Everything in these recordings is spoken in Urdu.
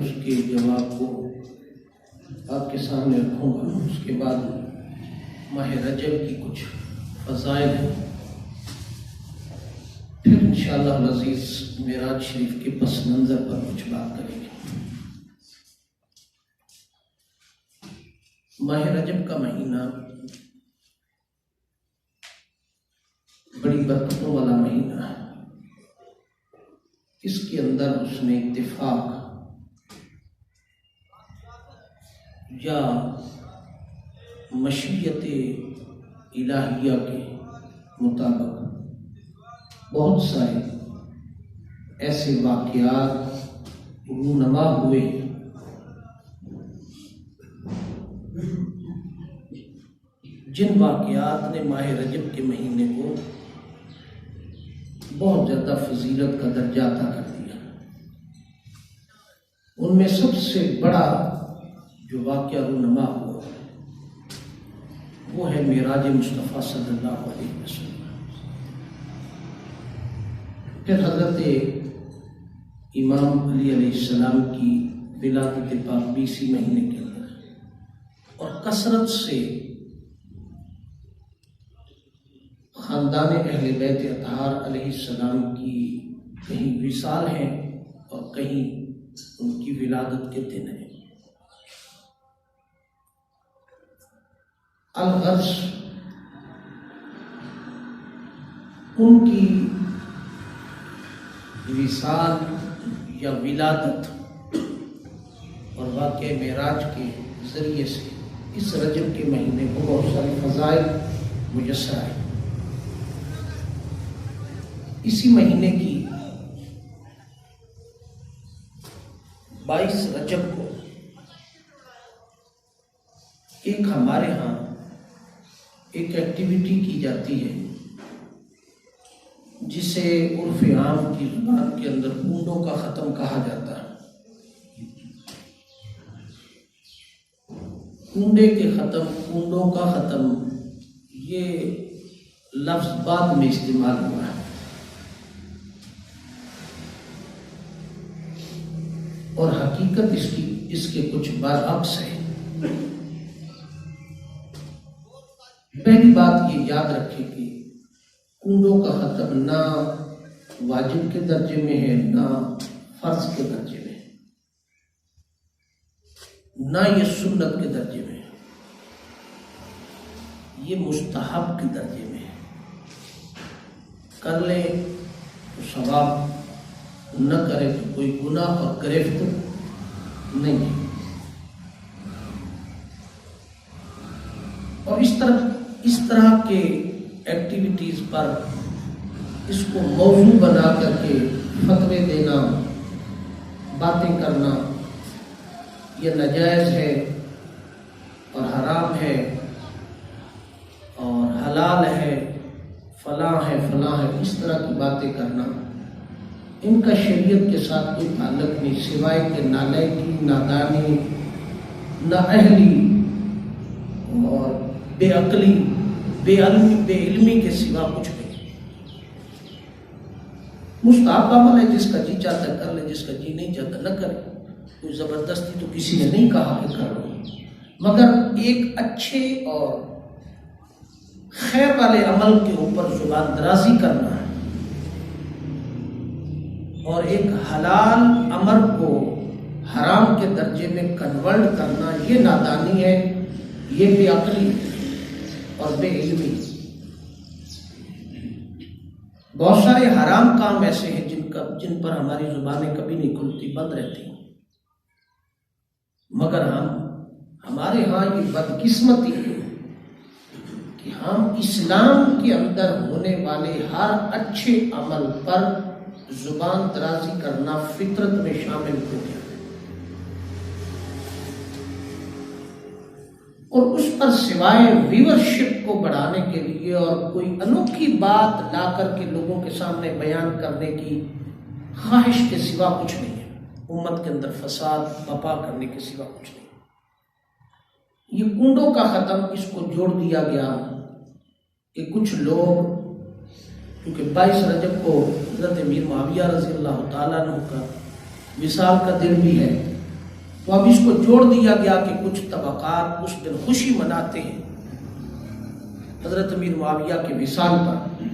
اس کے جواب کو آپ کے سامنے رکھوں گا. اس کے بعد ماہ رجب کی کچھ فضائل ہیں، پھر انشاءاللہ العزیز معراج شریف کے پس منظر پر کچھ بات کریں گے. ماہ رجب کا مہینہ بڑی برکتوں والا مہینہ ہے. اس کے اندر اس نے اتفاق یا مشیت الہیہ کے مطابق بہت سارے ایسے واقعات رونما ہوئے جن واقعات نے ماہ رجب کے مہینے کو بہت زیادہ فضیلت کا درجہ عطا کر دیا. ان میں سب سے بڑا جو واقعہ رونما ہوا وہ ہے معراج مصطفیٰ صلی اللہ علیہ وسلم. پھر حضرت امام علی علیہ السلام کی ولادت پاک 20 مہینے کے اندر، اور کثرت سے خاندان اہل بیت اطہار علیہ السلام کی کہیں وصال ہیں اور کہیں ان کی ولادت کے دن ہیں. الغرض ان کی وصال یا ولادت اور واقع معراج کے ذریعے سے اس رجب کے مہینے کو بہت سارے فضائل میسر آئے. اسی مہینے کی 22 رجب کو ایک ہمارے ہاں ایک ایکٹیویٹی کی جاتی ہے جسے عرف عام کی زبان کے اندر کنڈوں کا ختم کہا جاتا ہے. کنڈے کے ختم، کنڈوں کا ختم، یہ لفظ بعد میں استعمال ہوا ہے. اور حقیقت اس کے کچھ برعکس ہے. پہلی بات یہ یاد رکھیں کہ کنڈوں کا ختم نہ واجب کے درجے میں ہے، نہ فرض کے درجے میں ہے، نہ یہ سنت کے درجے میں ہے، یہ مستحب کے درجے میں ہے. کر لے تو ثواب، نہ کرے تو کوئی گناہ اور گرفت نہیں ہے. اور اس طرح کے ایکٹیویٹیز پر اس کو موضوع بنا کر کے فتوے دینا، باتیں کرنا، یہ ناجائز ہے اور حرام ہے اور حلال ہے، فلاں ہے فلاں ہے، اس طرح کی باتیں کرنا، ان کا شریعت کے ساتھ کوئی تعلق نہیں، سوائے کہ نالائکی، نادانی، نااہلی اور بے عقلی، بے علمی کے سوا کچھ نہیں. مستحب عمل ہے، جس کا جی چاہتا کر لے، جس کا جی نہیں چاہتا نہ کرے. کوئی زبردستی تو کسی نے نہیں کہا کہ کر لو، مگر ایک اچھے اور خیر والے عمل کے اوپر زبان درازی کرنا ہے اور ایک حلال امر کو حرام کے درجے میں کنورٹ کرنا، یہ نادانی ہے، یہ بے عقلی اور بے علمی. بہت سارے حرام کام ایسے ہیں جن پر ہماری زبانیں کبھی نہیں کھلتی، بند رہتی ہیں، مگر ہمارے ہاں یہ بدقسمتی ہے کہ ہم اسلام کے اندر ہونے والے ہر اچھے عمل پر زبان درازی کرنا فطرت میں شامل ہو گیا اور اس پر سوائے ویورشپ کو بڑھانے کے لیے اور کوئی انوکھی بات لا کر کے لوگوں کے سامنے بیان کرنے کی خواہش کے سوا کچھ نہیں ہے. امت کے اندر فساد برپا کرنے کے سوا کچھ نہیں. یہ کنڈوں کا ختم، اس کو جوڑ دیا گیا کہ کچھ لوگ، کیونکہ 22 رجب کو حضرت امیر معاویہ رضی اللہ تعالیٰ عنہ کا وصال کا دن بھی ہے، تو اب اس کو جوڑ دیا گیا کہ کچھ طبقات اس دن خوشی مناتے ہیں حضرت امیر معاویہ کے وصال پر،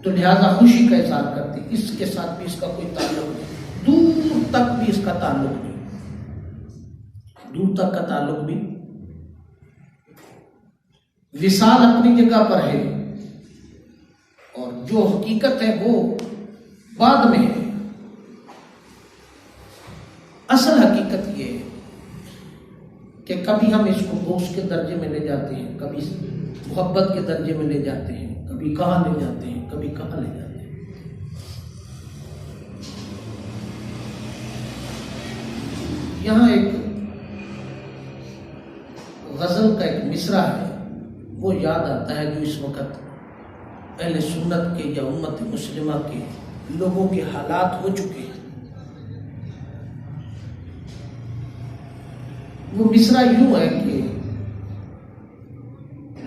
تو لہذا خوشی کا اظہار کرتے ہیں۔ اس کے ساتھ بھی اس کا کوئی تعلق نہیں، دور تک بھی اس کا تعلق نہیں، دور تک کا تعلق بھی۔ وصال اپنی جگہ پر ہے اور جو حقیقت ہے وہ بعد میں ہے۔ اصل حقیقت یہ ہے کہ کبھی ہم اس کو بغض کے درجے میں لے جاتے ہیں، کبھی محبت کے درجے میں لے جاتے ہیں، کبھی کہاں لے جاتے ہیں، کبھی کہاں لے جاتے ہیں۔ یہاں ایک غزل کا ایک مصرع ہے، وہ یاد آتا ہے جو اس وقت اہل سنت کے یا امت مسلمہ کے لوگوں کے حالات ہو چکے ہیں۔ وہ مصرع یوں ہے کہ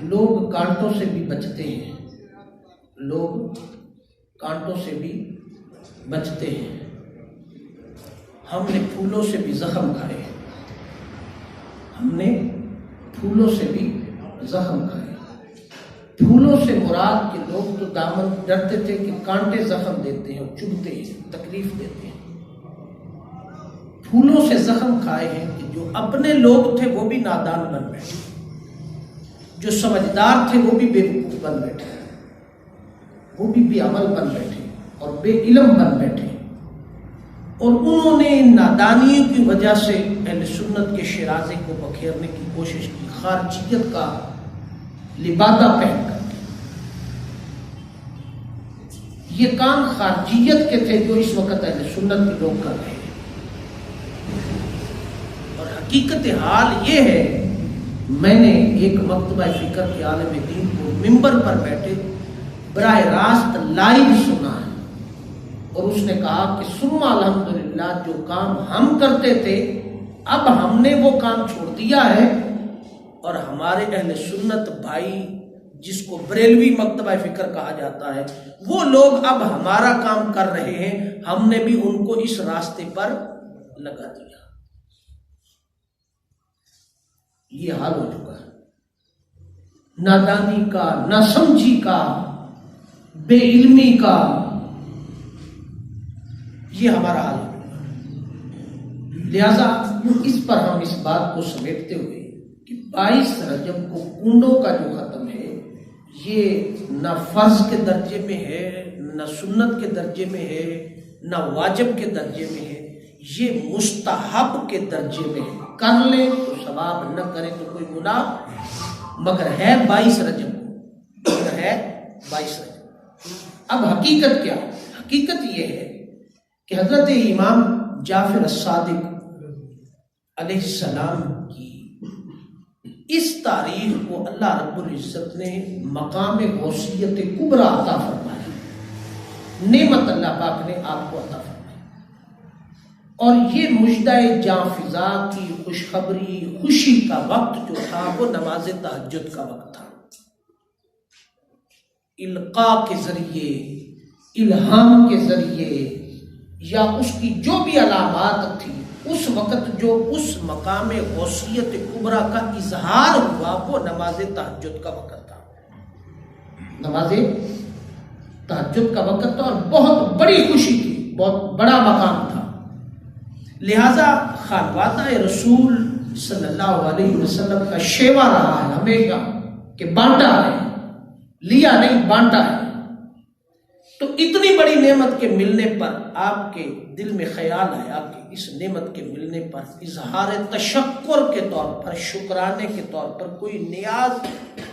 لوگ کانٹوں سے بھی بچتے ہیں، لوگ کانٹوں سے بھی بچتے ہیں، ہم نے پھولوں سے بھی زخم کھائے، ہم نے پھولوں سے بھی زخم کھائے۔ پھولوں سے مراد کے لوگ تو دامن ڈرتے تھے کہ کانٹے زخم دیتے ہیں اور چبھتے ہیں، تکلیف دیتے ہیں۔ پھولوں سے زخم کھائے ہیں کہ جو اپنے لوگ تھے وہ بھی نادان بن بیٹھے، جو سمجھدار تھے وہ بھی بے وقوف بن بیٹھے، وہ بھی بے عمل بن بیٹھے اور بے علم بن بیٹھے، اور انہوں نے نادانیوں کی وجہ سے اہل سنت کے شیرازے کو بکھیرنے کی کوشش کی، خارجیت کا لبادہ پہن کر کے۔ یہ کام خارجیت کے تھے جو اس وقت اہل سنت کے لوگ کر رہے ہیں، اور حقیقت حال یہ ہے، میں نے ایک مکتبہ فکر کے عالم دین کو ممبر پر بیٹھے براہ راست لائیو سنا ہے، اور اس نے کہا کہ ثم الحمدللہ جو کام ہم کرتے تھے اب ہم نے وہ کام چھوڑ دیا ہے، اور ہمارے اہل سنت بھائی جس کو بریلوی مکتبہ فکر کہا جاتا ہے وہ لوگ اب ہمارا کام کر رہے ہیں، ہم نے بھی ان کو اس راستے پر لگا دیا۔ یہ حال ہو چکا ہے، نادانی کا، ناسمجھی کا، بے علمی کا، یہ ہمارا حال ہے۔ لہذا اس پر ہم اس بات کو سمیٹتے ہوئے کہ 22 رجب کو کنڈوں کا جو ختم ہے یہ نہ فرض کے درجے میں ہے، نہ سنت کے درجے میں ہے، نہ واجب کے درجے میں ہے، یہ مستحب کے درجے میں ہے۔ کر لے تو ثواب، نہ کرے تو کوئی گناہ، مگر ہے 22 رجب کو، مگر ہے 22 رجب۔ اب حقیقت کیا؟ حقیقت یہ ہے کہ حضرت امام جعفر الصادق علیہ السلام کی اس تاریخ کو اللہ رب العزت نے مقام غوثیت کبریٰ عطا فرمایا، نعمت اللہ پاک نے آپ کو عطا فرمائی، اور یہ مژدہ جاں فضا کی خوشخبری، خوشی کا وقت جو تھا وہ نماز تہجد کا وقت تھا۔ القاء کے ذریعے، الہام کے ذریعے، یا اس کی جو بھی علامات تھی اس وقت جو اس مقام غوثیت کبریٰ کا اظہار ہوا وہ نماز تہجد کا وقت تھا، نماز تہجد کا وقت تھا، اور بہت بڑی خوشی تھی، بہت بڑا مقام تھا۔ لہذا خانوادہ رسول صلی اللہ علیہ وسلم کا شیوا رہا ہے ہمیشہ کہ بانٹا ہے، لیا نہیں بانٹا ہے۔ تو اتنی بڑی نعمت کے ملنے پر آپ کے دل میں خیال آیا کہ اس نعمت کے ملنے پر اظہار تشکر کے طور پر، شکرانے کے طور پر کوئی نیاز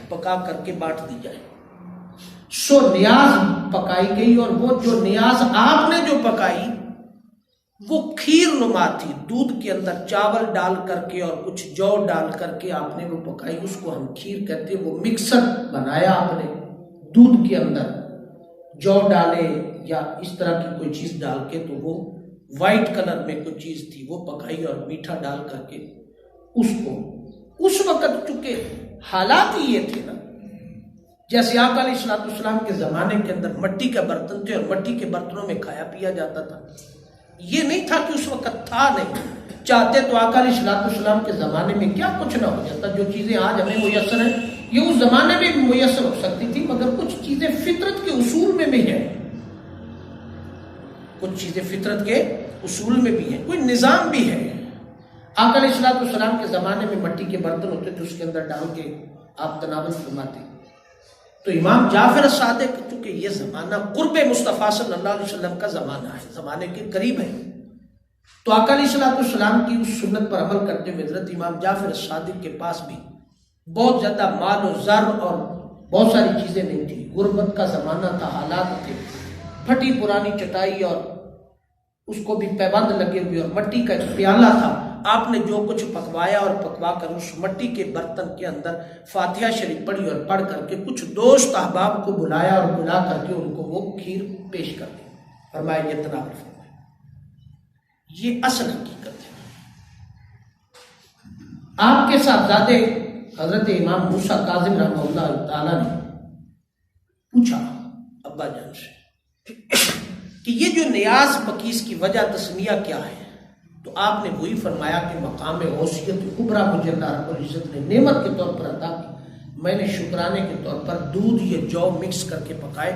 پکا کر کے بانٹ دی جائے۔ سو نیاز پکائی گئی، اور وہ جو نیاز آپ نے جو پکائی وہ کھیر نما تھی، دودھ کے اندر چاول ڈال کر کے اور کچھ جو ڈال کر کے آپ نے وہ پکائی، اس کو ہم کھیر کہتے ہیں۔ وہ مکسر بنایا آپ نے، دودھ کے اندر جو ڈالے یا اس طرح کی کوئی چیز ڈال کے، تو وہ وائٹ کلر میں کوئی چیز تھی وہ پکائی، اور میٹھا ڈال کر کے اس کو، اس وقت چونکہ حالات ہی یہ تھے نا، جیسے آقا علیہ السلام کے زمانے کے اندر مٹی کے برتن تھے اور مٹی کے برتنوں میں کھایا پیا جاتا تھا، یہ نہیں تھا کہ اس وقت تھا نہیں، چاہتے تو آقا علیہ الصلوۃ والسلام کے زمانے میں کیا کچھ نہ ہو جاتا. جو چیزیں آج ہمیں میسر ہیں یہ اس زمانے میں بھی میسر ہو سکتی تھی, مگر کچھ چیزیں فطرت کے اصول میں بھی ہیں, کچھ چیزیں فطرت کے اصول میں بھی ہیں, کوئی نظام بھی ہے. آقا علیہ الصلوۃ والسلام کے زمانے میں مٹی کے برتن ہوتے تھے, اس کے اندر ڈال کے آپ تناول فرماتے. تو امام جعفر صادق, چونکہ یہ زمانہ قرب مصطفیٰ صلی اللہ علیہ وسلم کا زمانہ ہے, زمانے کے قریب ہے, تو آقا علیہ الصلوۃ والسلام کی اس سنت پر عمل کرتے ہوئے حضرت امام جعفر صادق کے پاس بھی بہت زیادہ مال و زر اور بہت ساری چیزیں نہیں تھی. غربت کا زمانہ تھا, حالات تھے, پھٹی پرانی چٹائی اور اس کو بھی پیبند لگے ہوئے, اور مٹی کا پیالہ تھا. آپ نے جو کچھ پکوایا اور پکوا کر اس مٹی کے برتن کے اندر فاتحہ شریف پڑھی اور پڑھ کر کے کچھ دوست احباب کو بلایا اور بلا کر کے ان کو وہ کھیر پیش کر دی. فرمایا یہ تناول فرمایا. یہ اصل حقیقت ہے. آپ کے صاحبزادے حضرت امام موسیٰ کاظم رحمہ اللہ تعالی نے پوچھا ابا جان سے کہ یہ جو نیاز بکیس کی وجہ تسمیہ کیا ہے, تو آپ نے وہی فرمایا کہ مقام غوثیت کبریٰ مجھے اللہ رب العزت نے نعمت کے طور پر عطا کی. میں نے شکرانے کے طور پر دودھ یہ جو مکس کر کے پکائے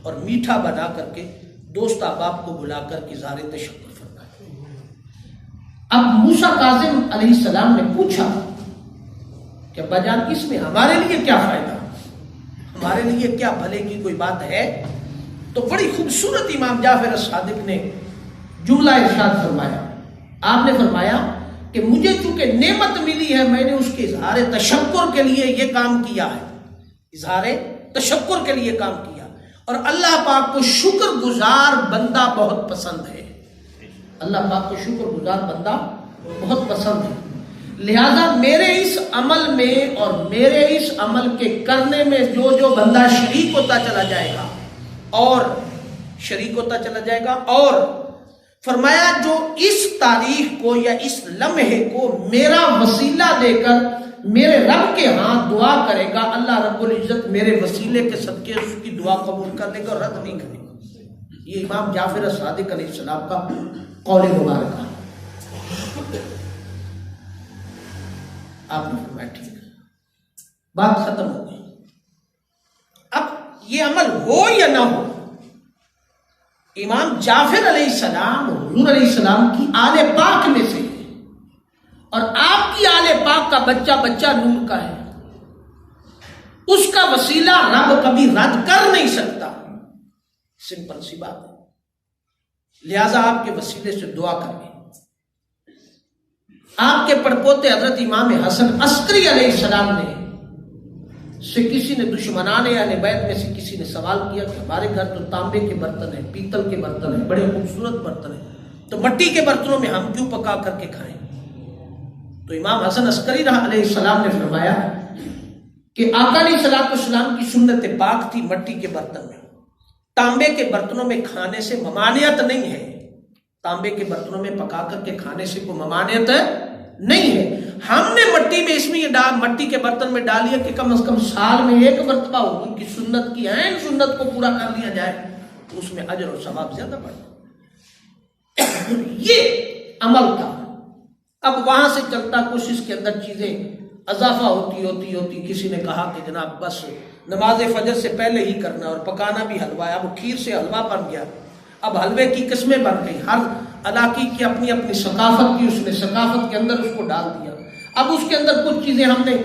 اور میٹھا بنا کر کے دوست احباب کو بلا کر کے اظہار تشکر فرمایا. اب موسیٰ کاظم علیہ السلام نے پوچھا کہ ابا جان اس میں ہمارے لیے کیا فائدہ, ہمارے لیے کیا بھلے کی کوئی بات ہے؟ تو بڑی خوبصورت امام جعفر صادق نے جملہ ارشاد فرمایا. آپ نے فرمایا کہ مجھے چونکہ نعمت ملی ہے میں نے اس کے اظہار تشکر کے لیے یہ کام کیا ہے, اظہار تشکر کے لیے کام کیا, اور اللہ پاک کو شکر گزار بندہ بہت پسند ہے. اللہ پاک کو شکر گزار بندہ بہت پسند ہے. لہذا میرے اس عمل میں اور میرے اس عمل کے کرنے میں جو بندہ شریک ہوتا چلا جائے گا اور شریک ہوتا چلا جائے گا, اور فرمایا جو اس تاریخ کو یا اس لمحے کو میرا وسیلہ دے کر میرے رب کے ہاں دعا کرے گا, اللہ رب العزت میرے وسیلے کے صدقے اس کی دعا قبول کر لے گا اور رد نہیں کرے گا. یہ امام جعفر صادق علیہ السلام کا قول مبارک ہے. آپ نے فرمایا ٹھیک ہے, بات ختم ہو گئی. اب یہ عمل ہو یا نہ ہو, امام جعفر علیہ السلام حضور علیہ السلام کی آل پاک میں سے ہے, اور آپ کی آل پاک کا بچہ بچہ نور کا ہے. اس کا وسیلہ رب کبھی رد کر نہیں سکتا, سمپل سی بات ہے. لہذا آپ کے وسیلے سے دعا کریں. آپ کے پڑپوتے حضرت امام حسن عسکری علیہ السلام نے سے کسی نے دشمنان اہل بیت میں سے کسی نے سوال کیا کہ ہمارے گھر تو تانبے کے برتن ہیں, پیتل کے برتن ہیں, بڑے خوبصورت برتن ہیں, تو مٹی کے برتنوں میں ہم کیوں پکا کر کے کھائیں؟ تو امام حسن عسکری علیہ السلام نے فرمایا کہ آقا علیہ الصلوۃ والسلام کی سنت پاک تھی مٹی کے برتن میں, تانبے کے برتنوں میں کھانے سے ممانعت نہیں ہے. تانبے کے برتنوں میں پکا کر کے کھانے سے کوئی ممانعت نہیں ہے. ہم نے مٹی میں اس میں یہ مٹی کے برتن میں ڈالیا کہ کم از کم سال میں ایک مرتبہ حضور کی سنت کی عین سنت کو پورا کر لیا جائے تو اس میں اجر اور ثواب زیادہ بڑھتا. یہ عمل تھا. اب وہاں سے چلتا کچھ اس کے اندر چیزیں اضافہ ہوتی کسی نے کہا کہ جناب بس نماز فجر سے پہلے ہی کرنا, اور پکانا بھی حلوہ ہے. اب کھیر سے حلوہ بن گیا, اب حلوے کی قسمیں بن گئی, ہر علاقے کی اپنی اپنی ثقافت کی, اس نے ثقافت کے اندر اس کو ڈال دیا. اب اس کے اندر کچھ چیزیں ہم نے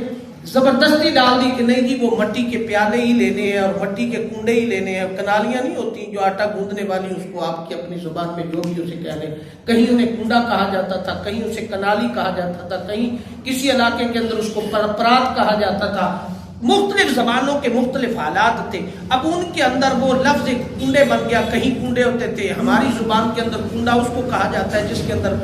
زبردستی ڈال دی کہ نہیں جی وہ مٹی کے پیالے ہی لینے ہیں اور مٹی کے کنڈے ہی لینے ہیں. کنالیاں نہیں ہوتی جو آٹا گوندنے والی, اس کو آپ کی اپنی زبان میں جو بھی اسے کہہ لیں, کہیں انہیں کنڈا کہا جاتا تھا, کہیں اسے کنالی کہا جاتا تھا, کہیں کسی علاقے کے اندر اس کو پرات کہا جاتا تھا. مختلف زبانوں کے مختلف حالات تھے. اب ان کے اندر وہ لفظ کنڈے بن گیا, کہیں کنڈے ہوتے تھے. ہماری زبان کے اندر کنڈا اس کو کہا جاتا ہے جس کے اندر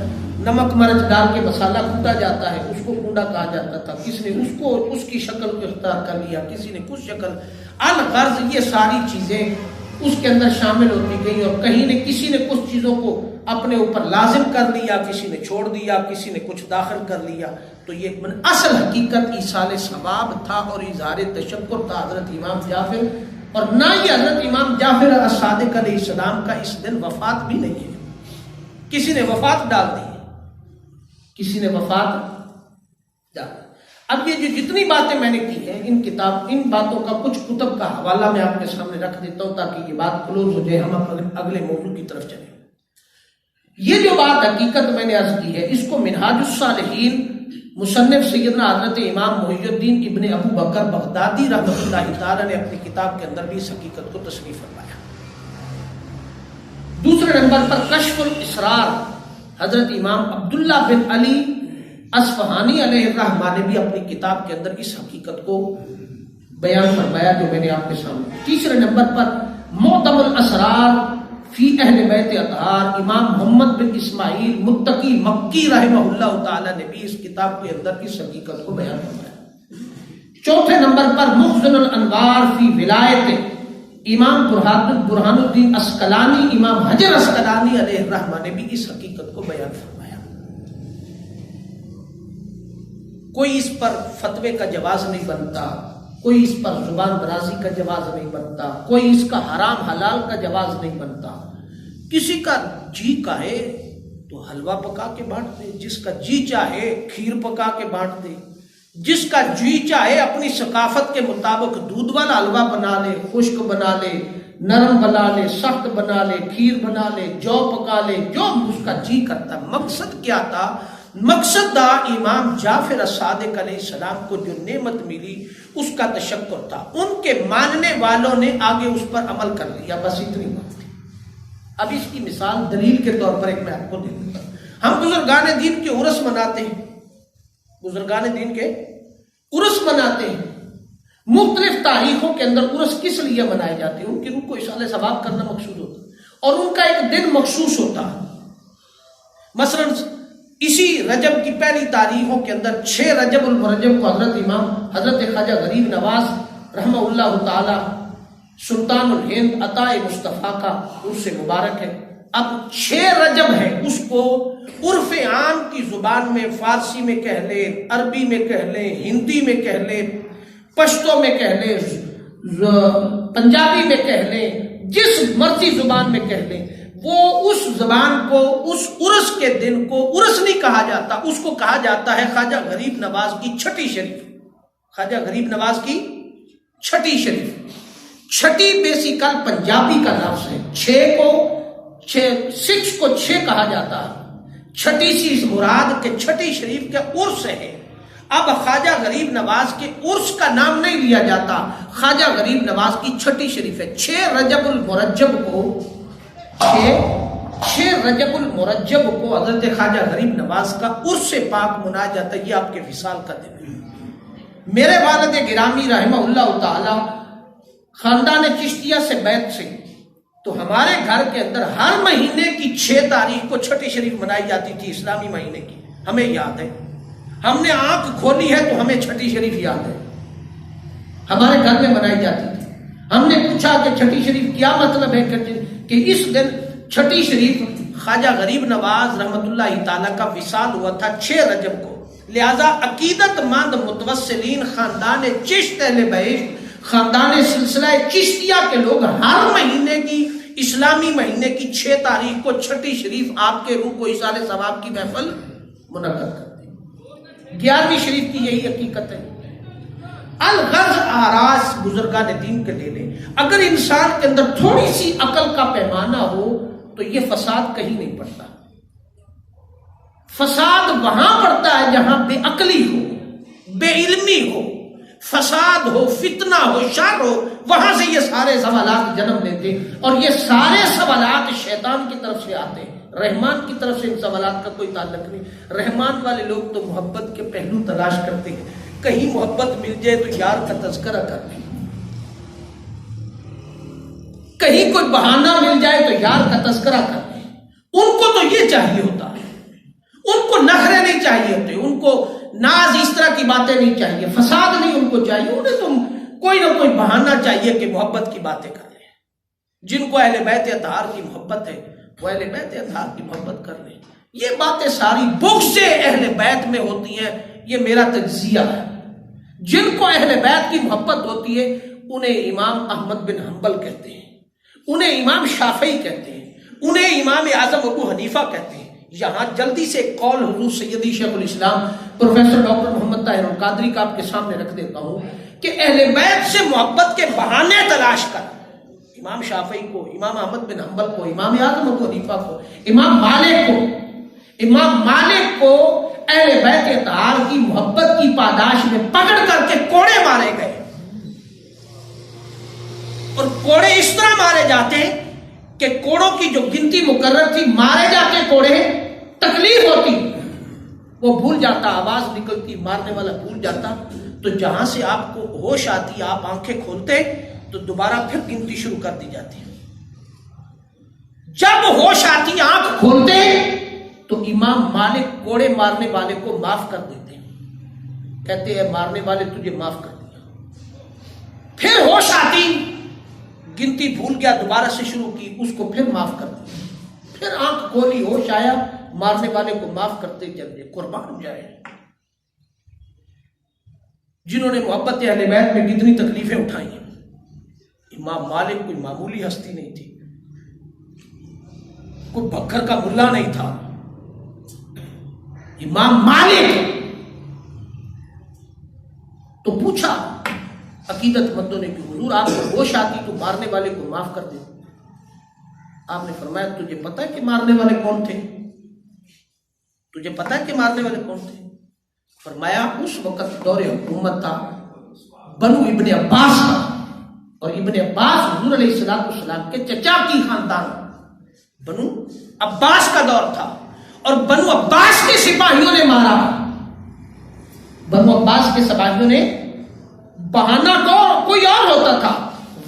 نمک مرچ ڈال کے مسالہ کوٹا جاتا ہے, اس کو کنڈا کہا جاتا تھا. کسی نے اس کو اس کی شکل کو اختیار کر لیا, کسی نے کچھ شکل. الغرض یہ ساری چیزیں اس کے اندر شامل ہوتی گئی, اور کہیں نے کسی نے کچھ چیزوں کو اپنے اوپر لازم کر لیا, کسی نے چھوڑ دیا, کسی نے کچھ داخل کر لیا. تو یہ اصل حقیقت ایصال ثواب تھا اور اظہار تشکر تھا حضرت امام جعفر. اور نہ یہ حضرت امام جعفر الصادق علیہ السلام کا اس دن وفات بھی نہیں ہے, کسی نے وفات ڈال دی. کسی نے وفات جانا۔ اب یہ جو جتنی باتیں میں نے کی ہیں ان باتوں کا کچھ کتب کا حوالہ میں آپ کے سامنے رکھ دیتا ہوں تاکہ یہ بات کلوز ہو جائے، ہم اگلے موضوع کی طرف چلیں۔ یہ جو بات حقیقت میں نے عرض کی ہے، اس کو منہاج الصالحین مصنف سیدنا حضرت امام محی الدین ابن ابو بکر بغدادی رحمۃ اللہ تعالی نے اپنی کتاب کے اندر بھی اس حقیقت کو تصریح فرمایا۔ دوسرے نمبر پر کشف الاسرار، حضرت امام عبداللہ بن علی اصفہانی علیہ الرحمہ نے بھی اپنی کتاب کے اندر اس حقیقت کو بیان فرمایا جو میں نے آپ کے سامنے۔ تیسرے نمبر پر معتم الاسرار فی اہل بیت اطہار، امام محمد بن اسماعیل متقی مکی رحمہ اللہ تعالی نے بھی اس کتاب کے اندر اس حقیقت کو بیان فرمایا۔ چوتھے نمبر پر مخزن الانوار فی ولایت، امام برہان الدین اسقلانی، امام حجر اسقلانی علیہ الرحمہ نے بھی اس حقیقت کو بیان فرمایا۔ کوئی اس پر فتوے کا جواز نہیں بنتا، کوئی اس پر زبان درازی کا جواز نہیں بنتا، کوئی اس کا حرام حلال کا جواز نہیں بنتا۔ کسی کا جی کہے تو حلوہ پکا کے بانٹ دے، جس کا جی چاہے کھیر پکا کے بانٹ دے، جس کا جی چاہے اپنی ثقافت کے مطابق دودھ والا حلوہ بنا لے، خشک بنا لے، نرم بنا لے، سخت بنا لے، کھیر بنا لے، جو پکا لے، جو اس کا جی کرتا۔ مقصد کیا تھا؟ مقصد تھا امام جعفر الصادق علیہ السلام کو جو نعمت ملی اس کا تشکر تھا، ان کے ماننے والوں نے آگے اس پر عمل کر لیا، بس اتنی بات تھی۔ اب اس کی مثال دلیل کے طور پر ایک میں آپ کو دے دیتا ہوں۔ ہم بزرگان دین کے عرس مناتے ہیں، بزرگان دین کے عرس مناتے ہیں۔ مختلف تاریخوں کے اندر عرس کس لیے منائے جاتے ہیں؟ ان کو اصالہ ثواب کرنا مقصود ہوتا ہے اور ان کا ایک دن مخصوص ہوتا ہے۔ مثلا اسی رجب کی پہلی تاریخوں کے اندر 6 رجب المرجب کو حضرت خواجہ غریب نواز رحمہ اللہ تعالی سلطان الہند عطا مصطفیٰ کا عرس مبارک ہے۔ اب 6 رجب ہے، اس کو عرف عام کی زبان میں فارسی میں کہہ لیں، عربی میں کہہ لیں، ہندی میں کہہ لیں، پشتو میں کہہ لیں، پنجابی میں کہہ لیں، جس مرضی زبان میں کہہ لیں، وہ اس زبان کو اس عرس کے دن کو عرس نہیں کہا جاتا، اس کو کہا جاتا ہے خواجہ غریب نواز کی چھٹی شریف۔ خواجہ غریب نواز کی چھٹی شریف، چھٹی بیسیکل پنجابی کا لفظ ہے، 6 کو 6 کہا جاتا ہے، چھٹی سی مراد کے چھٹی شریف کے عرس ہے۔ اب خواجہ غریب نواز کے عرس کا نام نہیں لیا جاتا، خواجہ غریب نواز کی چھٹی شریف ہے۔ 6 رجب المرجب کو 6 رجب المرجب کو حضرت خواجہ غریب نواز کا عرس پاک منایا جاتا ہے۔ یہ آپ کے وصال کا دن ہے۔ میرے والد گرامی رحمہ اللہ تعالی خاندان چشتیہ سے بیت سے، تو ہمارے گھر کے اندر ہر مہینے کی 6 تاریخ کو چھٹی شریف منائی جاتی تھی، اسلامی مہینے کی، ہمیں یاد ہے۔ ہم نے آنکھ کھولی ہے تو ہمیں چھٹی شریف یاد ہے، ہمارے گھر میں منائی جاتی تھی۔ ہم نے پوچھا کہ چھٹی شریف کیا مطلب ہے، کہ اس دن چھٹی شریف خواجہ غریب نواز رحمۃ اللہ تعالیٰ کا وصال ہوا تھا 6 رجب کو، لہذا عقیدت مند متوسلین خاندان چشت اہل بیت، خاندان سلسلہ چشتیہ کے لوگ ہر مہینے کی اسلامی مہینے کی 6 تاریخ کو چھٹی شریف آپ کے روح کو ایصال ثواب کی محفل منعقد کرتے ہیں۔ 11ویں شریف کی یہی حقیقت ہے۔ الغرض آراز بزرگان دین کے لے لیں، اگر انسان کے اندر تھوڑی سی عقل کا پیمانہ ہو تو یہ فساد کہیں نہیں پڑتا۔ فساد وہاں پڑتا ہے جہاں بے عقلی ہو، بے علمی ہو، فساد ہو، فتنہ ہو، شر ہو، وہاں سے یہ سارے سوالات جنم لیتے ہیں، اور یہ سارے سوالات شیطان کی طرف سے آتے ہیں۔ رحمان کی طرف سے ان سوالات کا کوئی تعلق نہیں۔ رحمان والے لوگ تو محبت کے پہلو تلاش کرتے ہیں، کہیں محبت مل جائے تو یار کا تذکرہ کر لیں، کہیں کوئی بہانہ مل جائے تو یار کا تذکرہ کر لیں۔ ان کو تو یہ چاہیے ہوتا ہے، ان کو نخرے نہیں چاہیے ہوتے، ان کو ناز اس طرح کی باتیں نہیں چاہیے، فساد نہیں ان کو چاہیے، انہیں تو کوئی نہ کوئی بہانہ چاہیے کہ محبت کی باتیں کر لیں۔ جن کو اہل بیت اطہار کی محبت ہے وہ اہل بیت اطہار کی محبت کر لیں۔ یہ باتیں ساری بغض اہل بیت میں ہوتی ہیں، یہ میرا تجزیہ ہے۔ جن کو اہل بیت کی محبت ہوتی ہے انہیں امام احمد بن حنبل کہتے ہیں، انہیں امام شافعی کہتے ہیں، انہیں امام اعظم ابو حنیفہ کہتے ہیں۔ یہاں جلدی سے ایک قول حضور سیدی شیخ الاسلام پروفیسر ڈاکٹر محمد طاہر القادری کا آپ کے سامنے رکھ دیتا ہوں کہ اہل بیت سے محبت کے بہانے تلاش کر. امام شافعی کو، امام احمد بن حنبل کو، امام اعظم ابو حنیفہ کو، امام مالک کو اہل بیت اطہار کی محبت کی پاداش میں پکڑ کر کے کوڑے مارے گئے. اور کوڑے اس طرح مارے جاتے کہ کوڑوں کی جو گنتی مقرر تھی، مارے جاتے کوڑے، تکلیف ہوتی، وہ بھول جاتا، آواز نکلتی، مارنے والا بھول جاتا. تو جہاں سے آپ کو ہوش آتی، آپ آنکھیں کھولتے تو دوبارہ پھر گنتی شروع کر دی جاتی. جب ہوش آتی، آنکھ کھولتے تو امام مالک کوڑے مارنے والے کو معاف کر دیتے، کہتے ہیں مارنے والے تجھے معاف کر دیا. پھر ہوش آتی، گنتی بھول گیا، دوبارہ سے شروع کی، اس کو پھر معاف کر دیا. پھر آنکھ کھولی، ہوش آیا، مارنے والے کو معاف کرتے چلے. قربان جائے جنہوں نے محبت اہل بیت میں کتنی تکلیفیں اٹھائی ہیں. امام مالک کوئی معمولی ہستی نہیں تھی، کوئی بکھر کا ملا نہیں تھا. امام مالک تو پوچھا عقیدت مندوں نے کہ حضور آپ کو ہوش آتی تو مارنے والے کو معاف کر دیں. آپ نے فرمایا تجھے پتا ہے کہ مارنے والے کون تھے؟ تجھے پتا ہے کہ مارنے والے کون تھے؟ فرمایا اس وقت دور حکومت تھا بنو ابن عباس کا، اور ابن عباس حضور علیہ السلام کے چچا کی خاندان، بنو عباس کا دور تھا. اور بنو عباس کے سپاہیوں نے مارا. بنو عباس کے سپاہیوں نے، بہانہ تو کوئی اور ہوتا تھا،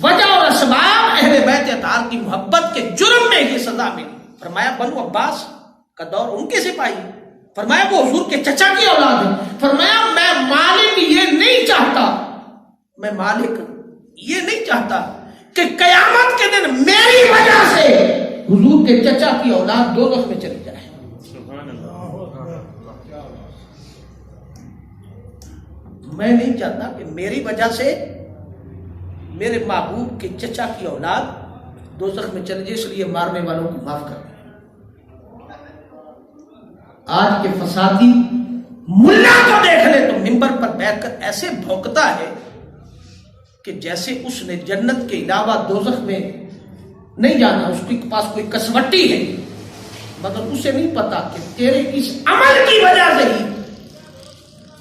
وجہ اور اسباب اہل بیت اطہار کی محبت کے جرم میں یہ سزا ملی. فرمایا بنو عباس کا دور ان کے سپاہی، فرمایا وہ حضور کے چچا کی اولاد ہے. فرمایا میں مالک یہ نہیں چاہتا کہ قیامت کے دن میری وجہ سے حضور کے چچا کی اولاد دوزخ میں چلی جائے. میں نہیں چاہتا کہ میری وجہ سے میرے محبوب کے چچا کی اولاد دوزخ میں چلے جائے، اس لیے مارنے والوں کو معاف کر دیں. آج کے فسادی ملا کو دیکھ لے تو منبر پر بیٹھ کر ایسے بھونکتا ہے کہ جیسے اس نے جنت کے علاوہ دوزخ میں نہیں جانا، اس کے پاس کوئی کسوٹی ہے، مگر اسے نہیں پتا کہ تیرے اس عمل کی وجہ سے ہی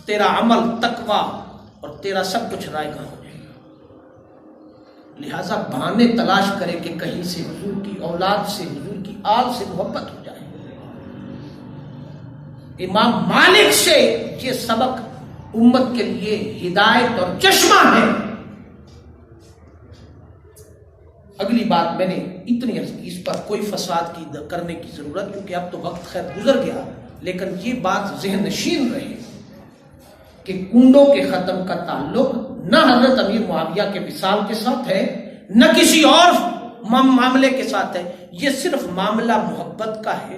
تیرا عمل، تقویٰ اور تیرا سب کچھ رائے گاں ہو جائے گا. لہذا بہانے تلاش کرے کہ کہیں سے حضور کی اولاد سے، حضور کی آل سے محبت ہو جائے. امام مالک سے یہ سبق امت کے لیے ہدایت اور چشمہ ہے. اگلی بات میں نے اتنی عرض کی، اس پر کوئی فساد کی کرنے کی ضرورت، کیونکہ اب تو وقت خیر گزر گیا، لیکن یہ بات ذہن نشین رہے کہ کنڈوں کے ختم کا تعلق نہ حضرت امیر معاویہ کے وصال کے ساتھ ہے، نہ کسی اور معاملے کے ساتھ ہے. یہ صرف معاملہ محبت کا ہے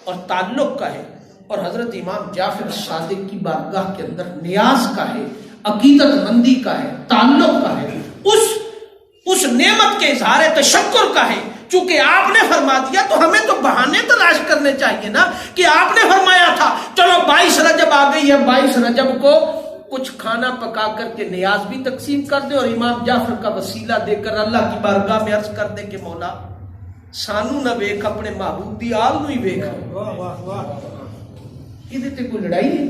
اور تعلق کا ہے، اور حضرت امام جعفر صادق کی بارگاہ کے اندر نیاز کا ہے، عقیدت مندی کا ہے، تعلق کا ہے، اس نعمت کے اظہار تشکر کا ہے. چونکہ آپ نے فرما دیا تو ہمیں تو بہانے تلاش کرنے چاہیے نا، کہ آپ نے فرمایا تھا چلو 22 رجب آ گئی ہے، 22 رجب کو کچھ کھانا پکا کر کے نیاز بھی تقسیم کر دے، اور امام جعفر کا وسیلہ دے کر اللہ کی بارگاہ میں عرض کر دے کہ مولا سانو نہ ویکھ، اپنے محبوب دی آل نو ہی ویکھ. یہ تے کوئی لڑائی ہے؟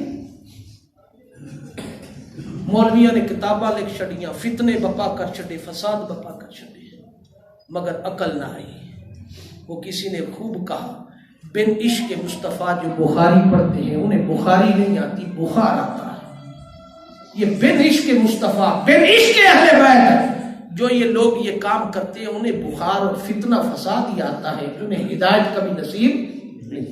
مولویاں نے کتاباں لکھ چھڑیاں، فتنے بپا کر چھڑے، فساد بپا کر چھڑے، مگر عقل نہ آئی. وہ کسی نے خوب کہا، بن عشق مصطفیٰ جو بخاری پڑھتے ہیں انہیں بخاری نہیں آتی، بخار آتا ہے. یہ بن عشق مصطفیٰ، بن عشق اہل بیت ہے. جو یہ لوگ یہ کام کرتے ہیں انہیں بخار اور فتنہ فساد ہی آتا ہے، انہیں ہدایت کبھی نصیب نہیں.